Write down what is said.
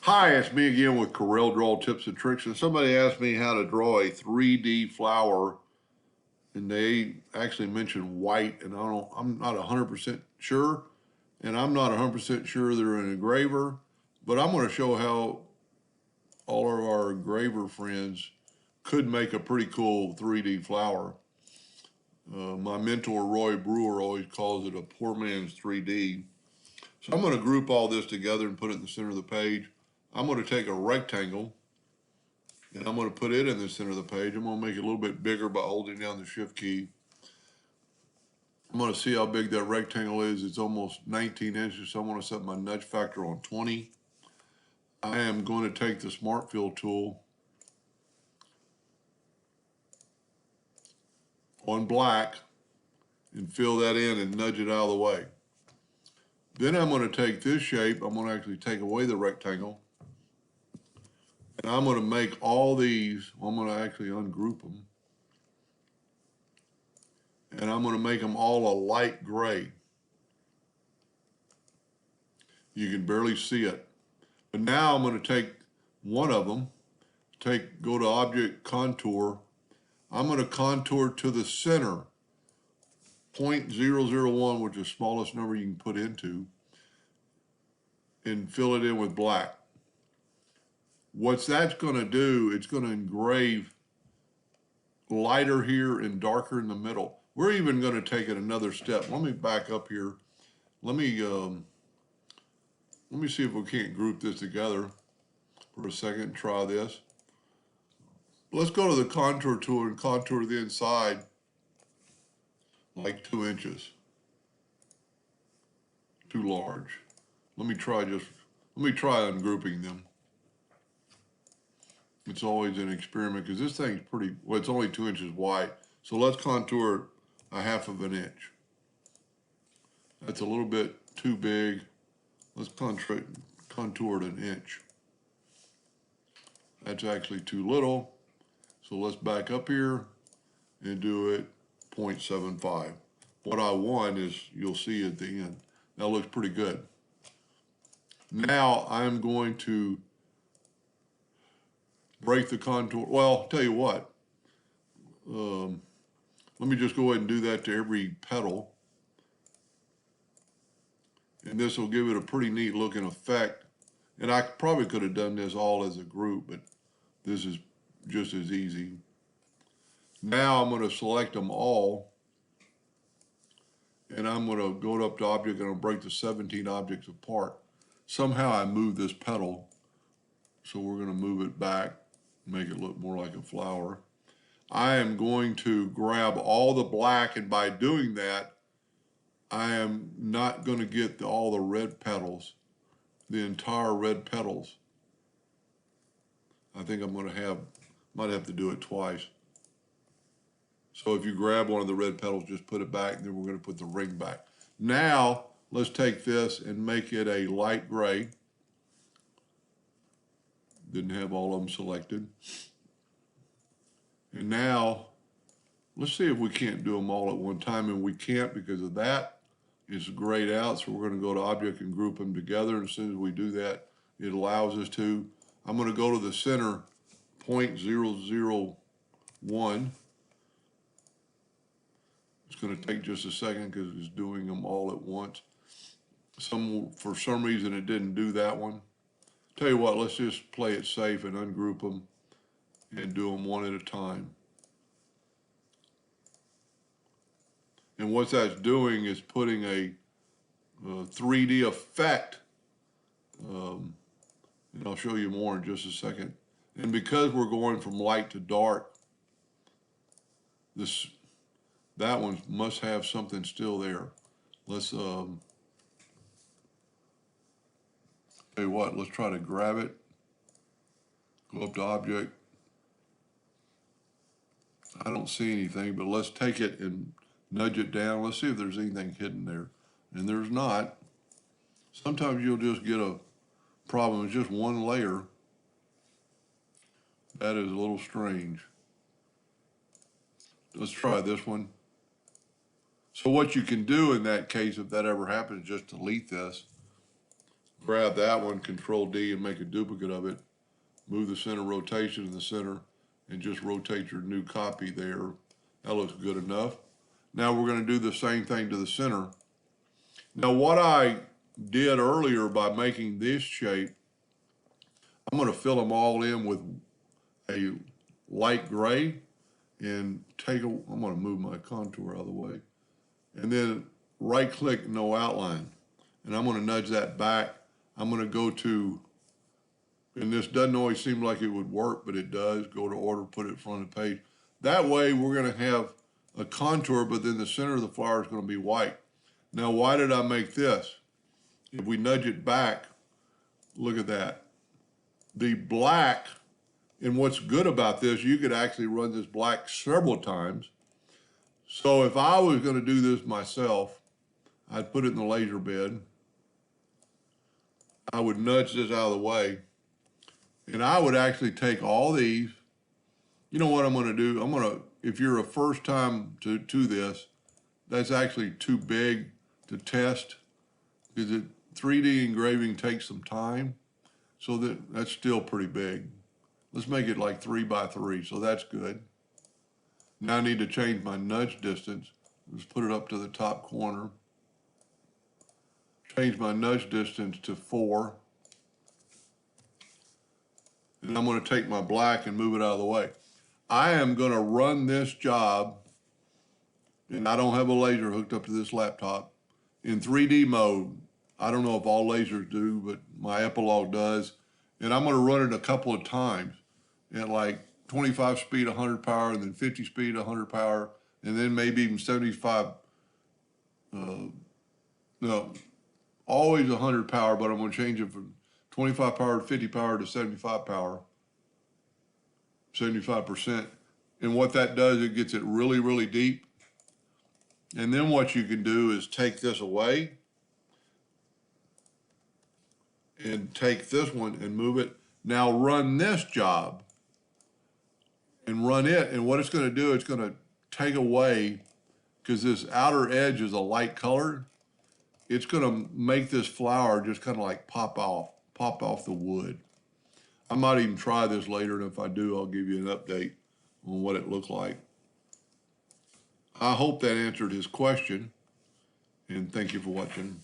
Hi, it's me again with Corel Draw Tips and Tricks. And somebody asked me how to draw a 3D flower, and they actually mentioned white, and I'm not 100% sure, and I'm not 100% sure they're an engraver, but I'm going to show how all of our engraver friends could make a pretty cool 3D flower. My mentor Roy Brewer always calls it a poor man's 3D. So I'm going to group all this together and put it in the center of the page. I'm going to take a rectangle and I'm going to put it in the center of the page. I'm going to make it a little bit bigger by holding down the shift key. I'm going to see how big that rectangle is. It's almost 19 inches, so I'm going to set my nudge factor on 20. I am going to take the Smart Fill tool on black and fill that in and nudge it out of the way. Then I'm going to take this shape. I'm going to actually take away the rectangle. And I'm going to make all these, I'm going to actually ungroup them. And I'm going to make them all a light gray. You can barely see it. But now I'm going to take one of them, go to Object Contour. I'm going to contour to the center, 0.001, which is the smallest number you can put into, and fill it in with black. What that's going to do, it's going to engrave lighter here and darker in the middle. We're even going to take it another step. Let me back up here. Let me see if we can't group this together for a second and try this. Let's go to the contour tool and contour the inside like 2 inches. Too large. Let me try ungrouping them. It's always an experiment because this thing's pretty, well, it's only 2 inches wide. So let's contour a 1/2 inch. That's a little bit too big. Let's contour it an inch. That's actually too little. So let's back up here and do it 0.75. What I want is, you'll see at the end, that looks pretty good. Now I'm going to break the contour. Well, tell you what, let me just go ahead and do that to every petal. And this will give it a pretty neat looking effect. And I probably could have done this all as a group, but this is just as easy. Now I'm going to select them all. And I'm going to go up to Object and I'll break the 17 objects apart. Somehow I moved this petal, so we're going to move it back, make it look more like a flower. I am going to grab all the black, and by doing that, I am not going to get all the red petals, the entire red petals. I think I'm going to might have to do it twice. So if you grab one of the red petals, just put it back, and then we're going to put the ring back. Now, let's take this and make it a light gray. Didn't have all of them selected. And now, let's see if we can't do them all at one time, and we can't because of that. It's grayed out, so we're going to go to Object and group them together. And as soon as we do that, it allows us to. I'm going to go to the center, 0.001. It's going to take just a second because it's doing them all at once. For some reason, it didn't do that one. Tell you what, let's just play it safe and ungroup them and do them one at a time. And what that's doing is putting a 3D effect, and I'll show you more in just a second. And because we're going from light to dark, that one must have something still there. Let's tell you what, let's try to grab it. Go up to Object. I don't see anything, but let's take it and nudge it down. Let's see if there's anything hidden there. And there's not. Sometimes you'll just get a problem. It's just one layer. That is a little strange. Let's try this one. So what you can do in that case, if that ever happens, just delete this. grab that one, Control D, and make a duplicate of it. Move the center rotation in the center and just rotate your new copy there. That looks good enough. Now we're going to do the same thing to the center. Now what I did earlier by making this shape, I'm going to fill them all in with a light gray and I'm going to move my contour out of the way. And then right click, no outline. And I'm going to nudge that back. I'm going to go to, and this doesn't always seem like it would work, but it does. Go to order, put it in front of the page. That way we're going to have a contour, but then the center of the flower is going to be white. Now, why did I make this? If we nudge it back, look at that. The black, and what's good about this, you could actually run this black several times. So if I was going to do this myself, I'd put it in the laser bed. I would nudge this out of the way. And I would actually take all these. You know what I'm going to do? I'm going to, if you're a first time to this, that's actually too big to test because 3D engraving takes some time. So that's still pretty big. Let's make it like 3 by 3, so that's good. Now I need to change my nudge distance. Let's put it up to the top corner. Change my nudge distance to 4. And I'm going to take my black and move it out of the way. I am going to run this job, and I don't have a laser hooked up to this laptop, in 3D mode. I don't know if all lasers do, but my Epilogue does. And I'm going to run it a couple of times at like 25 speed, 100 power, and then 50 speed, 100 power, and then maybe even 75, no, always 100 power, but I'm going to change it from 25 power to 50 power to 75 power, 75%. And what that does, it gets it really, really deep. And then what you can do is take this away and take this one and move it. Now run this job and run it. And what it's going to do, it's going to take away, because this outer edge is a light color, it's going to make this flower just kind of like pop off the wood. I might even try this later, and if I do, I'll give you an update on what it looks like. I hope that answered his question, and thank you for watching.